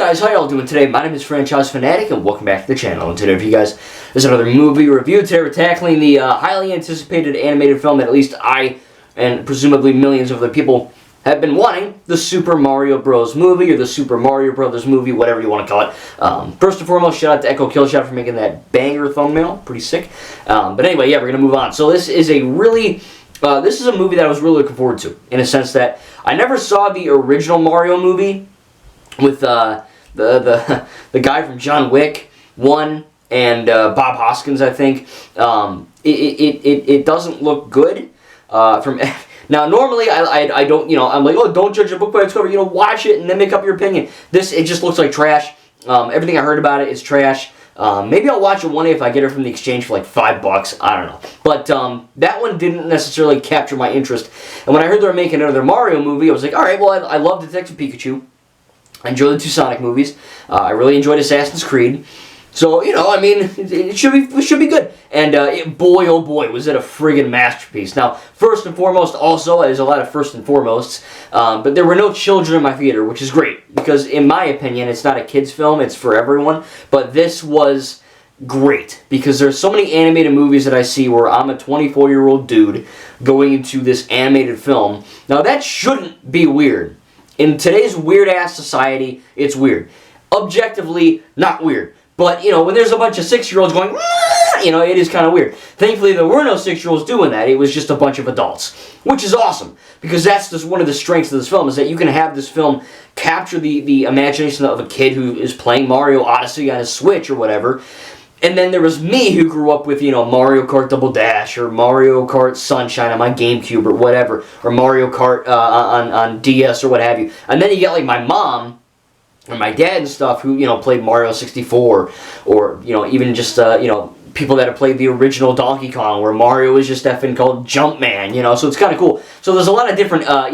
guys, how y'all doing today? My name is Franchise Fanatic and welcome back to the channel. And today for you guys is another movie review. Today we're tackling the highly anticipated animated film that at least I and presumably millions of other people have been wanting, the Super Mario Bros. Movie or the Super Mario Brothers movie, whatever you want to call it. First and foremost, shout out to Echo Killshot for making that banger thumbnail. Pretty sick. But anyway, yeah, we're going to move on. So this is a really... this is a movie that I was really looking forward to, in a sense that I never saw the original Mario movie with the guy from John Wick 1 and Bob Hoskins, I think. It doesn't look good. Now, normally I don't, I'm like, oh, don't judge a book by its cover. Watch it and then make up your opinion. It just looks like trash. Everything I heard about it is trash. Maybe I'll watch it one day if I get it from the exchange for like $5. I don't know. But that one didn't necessarily capture my interest. And when I heard they were making another Mario movie, I was like, all right, well, I love Detective Pikachu. I enjoyed the two Sonic movies. I really enjoyed Assassin's Creed. So, it should be good. And boy, oh boy, was it a friggin' masterpiece. Now, first and foremost, also, there's a lot of first and foremosts, but there were no children in my theater, which is great. Because, in my opinion, it's not a kid's film, it's for everyone. But this was great. Because there's so many animated movies that I see where I'm a 24-year-old dude going into this animated film. Now, that shouldn't be weird. In today's weird-ass society, it's weird. Objectively, not weird. But, when there's a bunch of 6-year-olds going, it is kind of weird. Thankfully, there were no 6-year-olds doing that. It was just a bunch of adults, which is awesome. Because that's just one of the strengths of this film, is that you can have this film capture the imagination of a kid who is playing Mario Odyssey on his Switch or whatever. And then there was me who grew up with, Mario Kart Double Dash or Mario Kart Sunshine on my GameCube or whatever. Or Mario Kart on DS or what have you. And then you get, like, my mom and my dad and stuff who, played Mario 64, or, even just, people that have played the original Donkey Kong, where Mario is just effing called Jumpman, so it's kind of cool. So there's a lot of different, I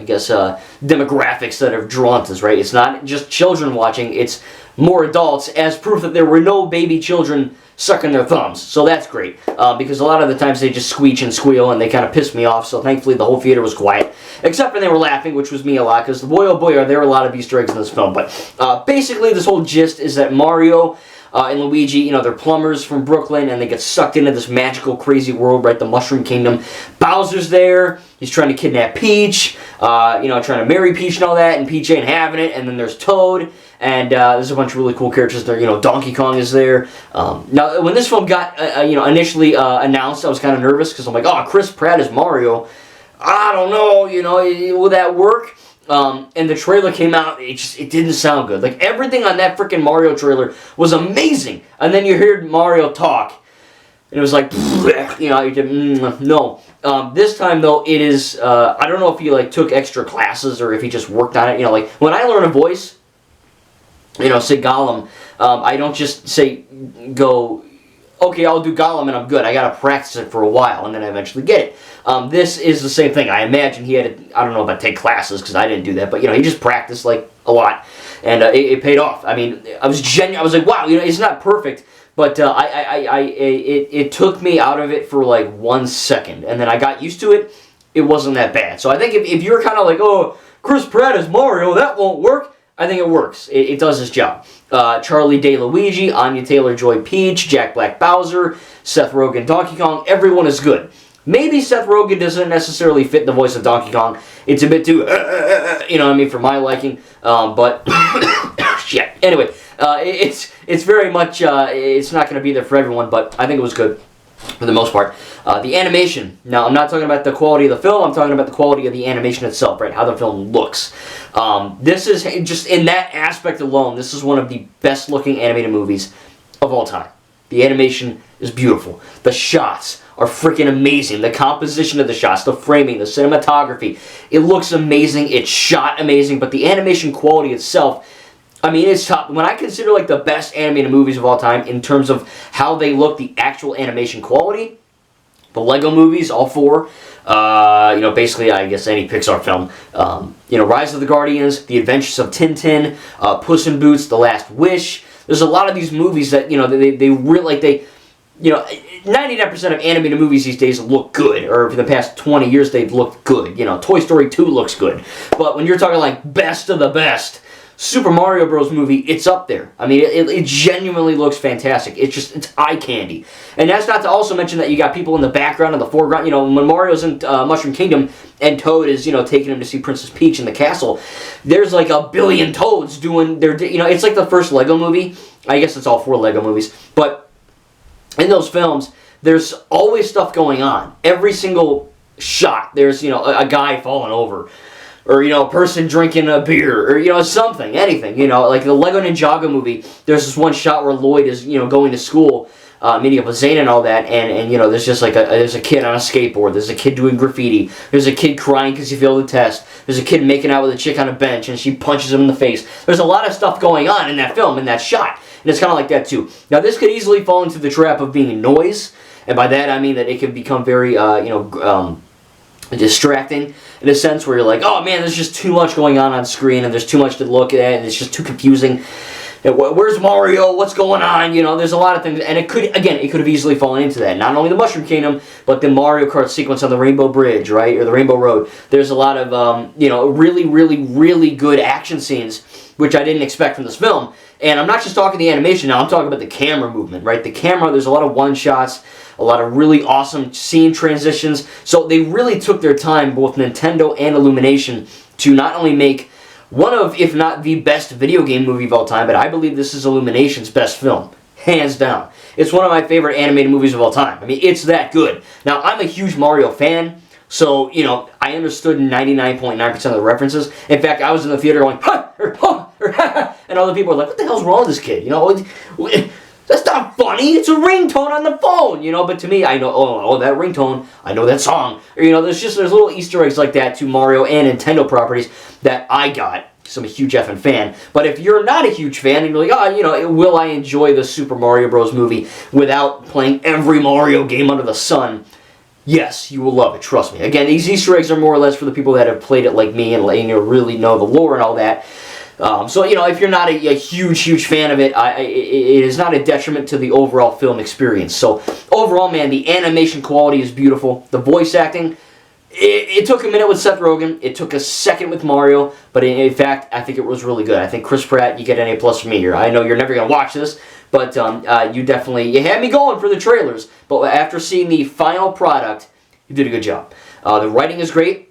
guess, demographics that are drawn to this, right? It's not just children watching, it's more adults, as proof that there were no baby children sucking their thumbs. So that's great, because a lot of the times they just squeak and squeal and they kind of piss me off, so thankfully the whole theater was quiet. Except when they were laughing, which was me a lot, because boy oh boy are there a lot of Easter eggs in this film. But basically this whole gist is that Mario and Luigi, they're plumbers from Brooklyn, and they get sucked into this magical, crazy world, right, the Mushroom Kingdom. Bowser's there, he's trying to kidnap Peach, trying to marry Peach and all that, and Peach ain't having it, and then there's Toad, and there's a bunch of really cool characters there, Donkey Kong is there. Now, when this film got, initially announced, I was kind of nervous, because I'm like, oh, Chris Pratt is Mario. I don't know, will that work? And the trailer came out, it didn't sound good. Like, everything on that freaking Mario trailer was amazing. And then you heard Mario talk, and it was like, no. This time, though, it is, I don't know if he, took extra classes or if he just worked on it. When I learn a voice, say Gollum, I don't just go, okay, I'll do Gollum and I'm good. I gotta practice it for a while and then I eventually get it. This is the same thing. I imagine he had to, I don't know about take classes because I didn't do that, but he just practiced a lot, and it paid off. I mean, I was like, wow, it's not perfect, but it took me out of it for 1 second, and then I got used to it. It wasn't that bad. So I think if you're kind of like, oh, Chris Pratt is Mario, that won't work. I think it works. It does its job. Charlie Day Luigi, Anya Taylor-Joy Peach, Jack Black Bowser, Seth Rogen Donkey Kong, everyone is good. Maybe Seth Rogen doesn't necessarily fit the voice of Donkey Kong. It's a bit too, for my liking. But, yeah. Anyway, it's very much, it's not going to be there for everyone, but I think it was good for the most part. The animation. Now, I'm not talking about the quality of the film. I'm talking about the quality of the animation itself, right? How the film looks. This is, just in that aspect alone, this is one of the best looking animated movies of all time. The animation is beautiful. The shots are freaking amazing. The composition of the shots, the framing, the cinematography. It looks amazing. It's shot amazing. But the animation quality itself, it's top. When I consider the best animated movies of all time in terms of how they look, the actual animation quality, the Lego movies, all four, basically, I guess any Pixar film, Rise of the Guardians, The Adventures of Tintin, Puss in Boots, The Last Wish. There's a lot of these movies that, they really, 99% of animated movies these days look good, or for the past 20 years they've looked good. Toy Story 2 looks good. But when you're talking best of the best, Super Mario Bros. Movie, it's up there. I mean, it genuinely looks fantastic. It's eye candy. And that's not to also mention that you got people in the background and the foreground. You know, when Mario's in Mushroom Kingdom and Toad is, you know, taking him to see Princess Peach in the castle, there's like a billion Toads doing their, you know, it's like the first Lego movie. I guess it's all 4 Lego movies. But in those films, there's always stuff going on. Every single shot, there's, you know, a guy falling over. Or, you know, a person drinking a beer, or, you know, something, anything, you know, like the Lego Ninjago movie, there's this one shot where Lloyd is, you know, going to school, meeting up with Zane and all that, and you know, there's just like there's a kid on a skateboard, there's a kid doing graffiti, there's a kid crying because he failed the test, there's a kid making out with a chick on a bench, and she punches him in the face. There's a lot of stuff going on in that film, in that shot, and it's kind of like that too. Now, this could easily fall into the trap of being noise, and by that I mean that it can become very, you know, distracting in a sense where you're like, oh man, there's just too much going on screen and there's too much to look at and it's just too confusing. And where's Mario? What's going on? You know, there's a lot of things, and it could have easily fallen into that. Not only the Mushroom Kingdom, but the Mario Kart sequence on the Rainbow Bridge, right, or the Rainbow Road. There's a lot of, you know, really good action scenes, which I didn't expect from this film. And I'm not just talking the animation now, I'm talking about the camera movement, right? The camera, there's a lot of one-shots, a lot of really awesome scene transitions. So they really took their time, both Nintendo and Illumination, to not only make one of, if not the best video game movie of all time, but I believe this is Illumination's best film. Hands down. It's one of my favorite animated movies of all time. I mean, it's that good. Now, I'm a huge Mario fan, so, you know, I understood 99.9% of the references. In fact, I was in the theater going, ha, or, ha, or, ha, and all the people were like, what the hell's wrong with this kid? You know, that's not funny. It's a ringtone on the phone, you know. But to me, I know, oh, that ringtone. I know that song. Or, you know, there's little Easter eggs like that to Mario and Nintendo properties that I got. Because I'm a huge effing fan. But if you're not a huge fan and you're like, oh, you know, will I enjoy the Super Mario Bros. Movie without playing every Mario game under the sun? Yes, you will love it. Trust me. Again, these Easter eggs are more or less for the people that have played it like me and you know, really know the lore and all that. So, you know, if you're not a huge fan of it, it is not a detriment to the overall film experience. So, overall, man, the animation quality is beautiful. The voice acting, it took a minute with Seth Rogen. It took a second with Mario. But in fact, I think it was really good. I think Chris Pratt, you get an A+ from me here. I know you're never going to watch this, but you had me going for the trailers. But after seeing the final product, you did a good job. The writing is great.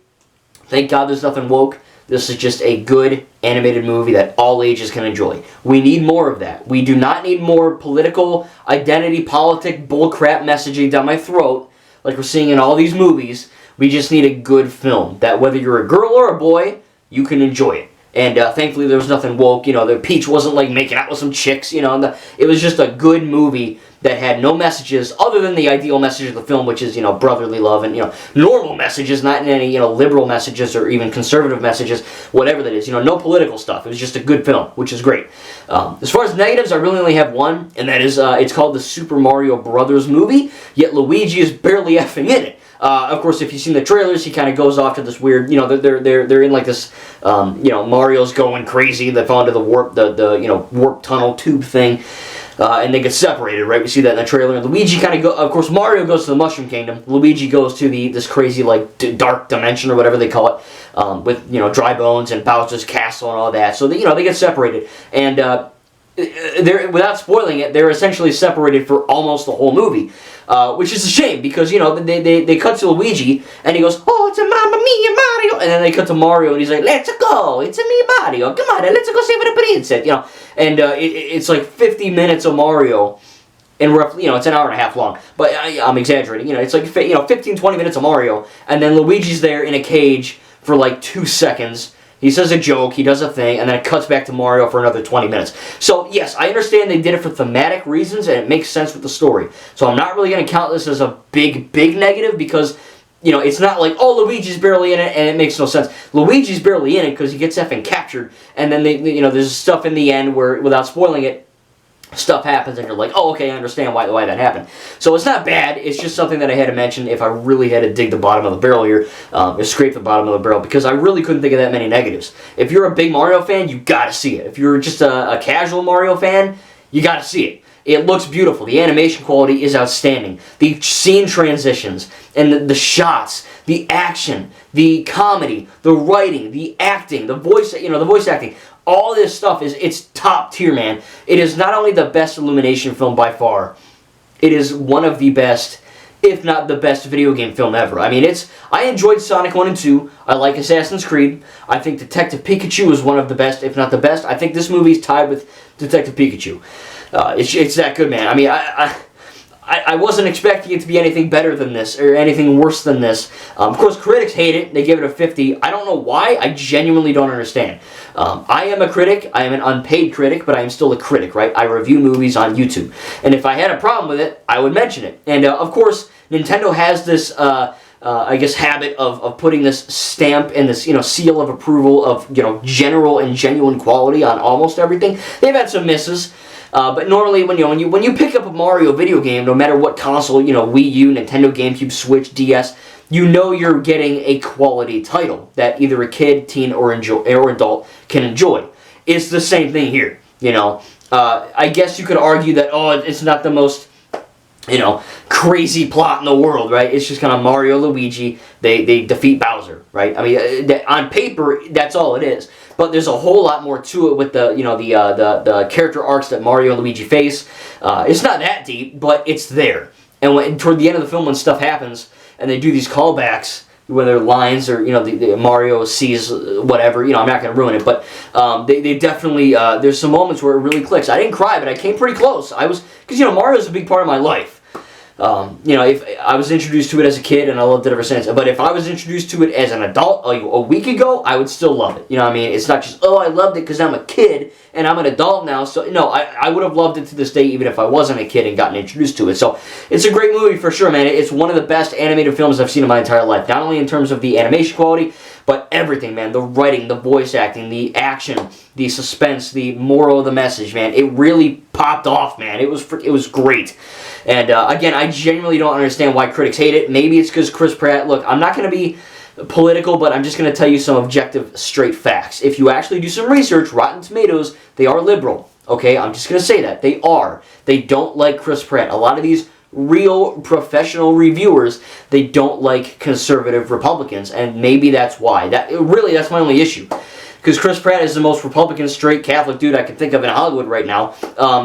Thank God there's nothing woke. This is just a good animated movie that all ages can enjoy. We need more of that. We do not need more political, identity, politic, bullcrap messaging down my throat like we're seeing in all these movies. We just need a good film that whether you're a girl or a boy, you can enjoy it. And thankfully there was nothing woke. You know, the Peach wasn't like making out with some chicks, you know. It was just a good movie that had no messages other than the ideal message of the film, which is, you know, brotherly love and, you know, normal messages, not any, you know, liberal messages or even conservative messages, whatever that is. You know, no political stuff. It was just a good film, which is great. As far as negatives, I really only have one, and that is it's called the Super Mario Brothers movie, yet Luigi is barely effing in it. Of course, if you've seen the trailers, he kind of goes off to this weird, you know, they're in like this, you know, Mario's going crazy. They fall into the warp, you know, warp tunnel tube thing, and they get separated. Right, we see that in the trailer. And Luigi kind of of course, Mario goes to the Mushroom Kingdom. Luigi goes to this crazy like dark dimension or whatever they call it, with, you know, dry bones and Bowser's castle and all that. So they, you know, they get separated, and they're, without spoiling it, they're essentially separated for almost the whole movie. Which is a shame because, you know, they cut to Luigi and he goes, oh, it's a Mamma Mia Mario, and then they cut to Mario and he's like, let's go, it's a me Mario, come on, let's go save the princess, you know, and it's like 50 minutes of Mario, and roughly, you know, it's an hour and a half long, but I'm exaggerating, you know, it's like, you know, 15-20 minutes of Mario, and then Luigi's there in a cage for like 2 seconds. He says a joke, he does a thing, and then it cuts back to Mario for another 20 minutes. So, yes, I understand they did it for thematic reasons, and it makes sense with the story. So I'm not really going to count this as a big negative, because, you know, it's not like, oh, Luigi's barely in it, and it makes no sense. Luigi's barely in it because he gets effing captured, and then, you know, there's stuff in the end where, without spoiling it, stuff happens and you're like, oh, okay, I understand why that happened. So it's not bad, it's just something that I had to mention if I really had to dig the bottom of the barrel here, or scrape the bottom of the barrel, because I really couldn't think of that many negatives. If you're a big Mario fan, you gotta see it. If you're just a casual Mario fan, you gotta see it. It looks beautiful. The animation quality is outstanding. The scene transitions and the shots, the action, the comedy, the writing, the acting, the voice acting, All this stuff it's top tier, man. It is not only the best Illumination film by far, it is one of the best, if not the best video game film ever. I mean, I enjoyed Sonic 1 and 2. I like Assassin's Creed. I think Detective Pikachu is one of the best, if not the best. I think this movie's tied with Detective Pikachu. It's that good, man. I mean, I wasn't expecting it to be anything better than this, or anything worse than this. Of course, critics hate it. They give it a 50. I don't know why. I genuinely don't understand. I am a critic. I am an unpaid critic, but I am still a critic, right? I review movies on YouTube. And if I had a problem with it, I would mention it. And, of course, Nintendo has this, I guess, habit of putting this stamp and this, seal of approval of, general and genuine quality on almost everything. They've had some misses. But normally, when you pick up a Mario video game, no matter what console, Wii U, Nintendo, GameCube, Switch, DS, you're getting a quality title that either a kid, teen, or adult can enjoy. It's the same thing here. I guess you could argue that it's not the most crazy plot in the world, right? It's just kind of Mario, Luigi, they defeat Bowser, right? I mean, on paper, that's all it is. But there's a whole lot more to it with the character arcs that Mario and Luigi face. It's not that deep, but it's there. And toward the end of the film, when stuff happens and they do these callbacks, whether lines or the Mario sees whatever, I'm not going to ruin it, but they definitely there's some moments where it really clicks. I didn't cry, but I came pretty close. Because Mario's a big part of my life. If I was introduced to it as a kid, and I loved it ever since. But if I was introduced to it as an adult a week ago, I would still love it. It's not just, I loved it because I'm a kid and I'm an adult now. So, no, I would have loved it to this day even if I wasn't a kid and gotten introduced to it. So, it's a great movie for sure, man. It's one of the best animated films I've seen in my entire life. Not only in terms of the animation quality, but everything, man. The writing, the voice acting, the action, the suspense, the moral of the message, man. It really popped off, man. It was great. And, again, I genuinely don't understand why critics hate it. Maybe it's because Chris Pratt... Look, I'm not going to be political, but I'm just going to tell you some objective, straight facts. If you actually do some research, Rotten Tomatoes, they are liberal. Okay? I'm just going to say that. They are. They don't like Chris Pratt. A lot of these real professional reviewers, they don't like conservative Republicans, and maybe that's why. That's my only issue. Because Chris Pratt is the most Republican, straight Catholic dude I can think of in Hollywood right now.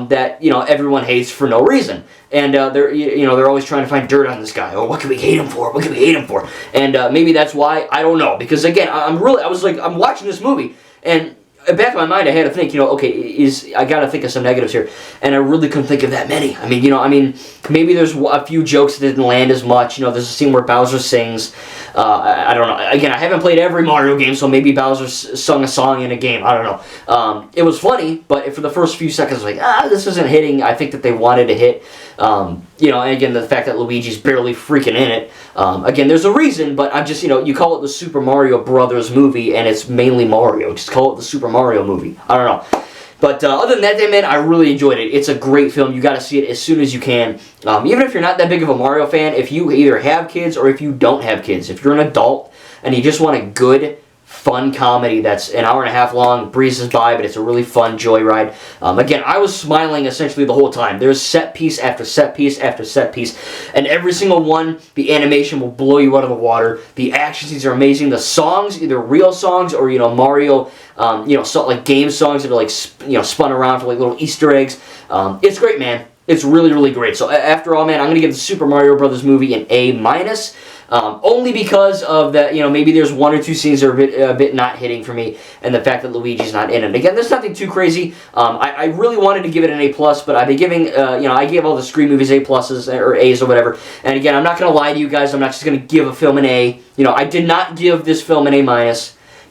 That everyone hates for no reason, and they're always trying to find dirt on this guy. Oh, what can we hate him for? What can we hate him for? And maybe that's why. I don't know. Because again, I'm watching this movie, and back in my mind, I had to think, I got to think of some negatives here, and I really couldn't think of that many. I mean, maybe there's a few jokes that didn't land as much. There's a scene where Bowser sings. I don't know. Again, I haven't played every Mario game, so maybe Bowser sung a song in a game. I don't know. It was funny, but for the first few seconds, I was like, this isn't hitting. I think that they wanted to hit. And again, the fact that Luigi's barely freaking in it. Again, there's a reason, but I'm just, you call it the Super Mario Brothers movie, and it's mainly Mario. Just call it the Super Mario movie. I don't know. But other than that, man, I really enjoyed it. It's a great film. You got to see it as soon as you can. Even if you're not that big of a Mario fan, if you either have kids or if you don't have kids, if you're an adult and you just want a good, fun comedy that's an hour and a half long, breezes by, but it's a really fun joyride. Again, I was smiling essentially the whole time. There's set piece after set piece after set piece, and every single one, the animation will blow you out of the water. The action scenes are amazing. The songs, either real songs or Mario, like game songs that are spun around for little Easter eggs. It's great, man. It's really, really great. So after all, man, I'm gonna give the Super Mario Brothers movie an A-. Only because of that, maybe there's one or two scenes that are a bit not hitting for me, and the fact that Luigi's not in it. Again, there's nothing too crazy. I really wanted to give it an A+, but I've been giving, I gave all the Scream movies A+, or A's or whatever. And again, I'm not going to lie to you guys. I'm not just going to give a film an A. I did not give this film an A-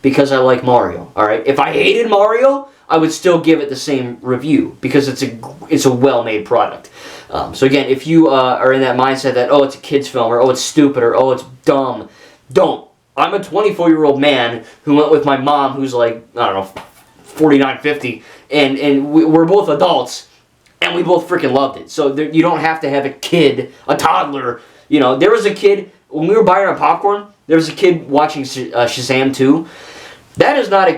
because I like Mario. All right, if I hated Mario, I would still give it the same review because it's a well-made product. So again, if you are in that mindset that, it's a kid's film, or it's stupid, or it's dumb, don't. I'm a 24-year-old man who went with my mom who's 49, 50, and we're both adults, and we both freaking loved it. So you don't have to have a kid, a toddler. There was a kid, when we were buying our popcorn, there was a kid watching Shazam 2. That is not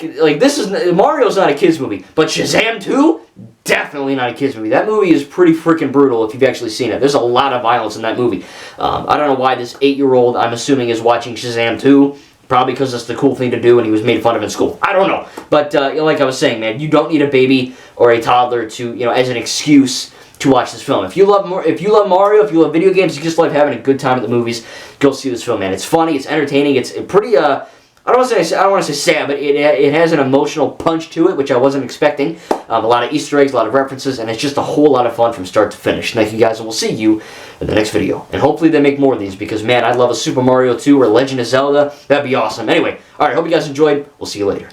Mario's not a kid's movie, but Shazam 2, definitely not a kid's movie. That movie is pretty freaking brutal if you've actually seen it. There's a lot of violence in that movie. I don't know why this 8-year-old, I'm assuming, is watching Shazam 2, Probably because it's the cool thing to do and he was made fun of in school. I don't know. But like I was saying, man, you don't need a baby or a toddler to, as an excuse to watch this film. If you love Mario, if you love video games, you just love having a good time at the movies, go see this film, man. It's funny, it's entertaining, it's pretty, I don't want to say sad, but it has an emotional punch to it, which I wasn't expecting. A lot of Easter eggs, a lot of references, and it's just a whole lot of fun from start to finish. Thank you guys, and we'll see you in the next video. And hopefully they make more of these, because, man, I'd love a Super Mario 2 or Legend of Zelda. That'd be awesome. Anyway, alright, hope you guys enjoyed. We'll see you later.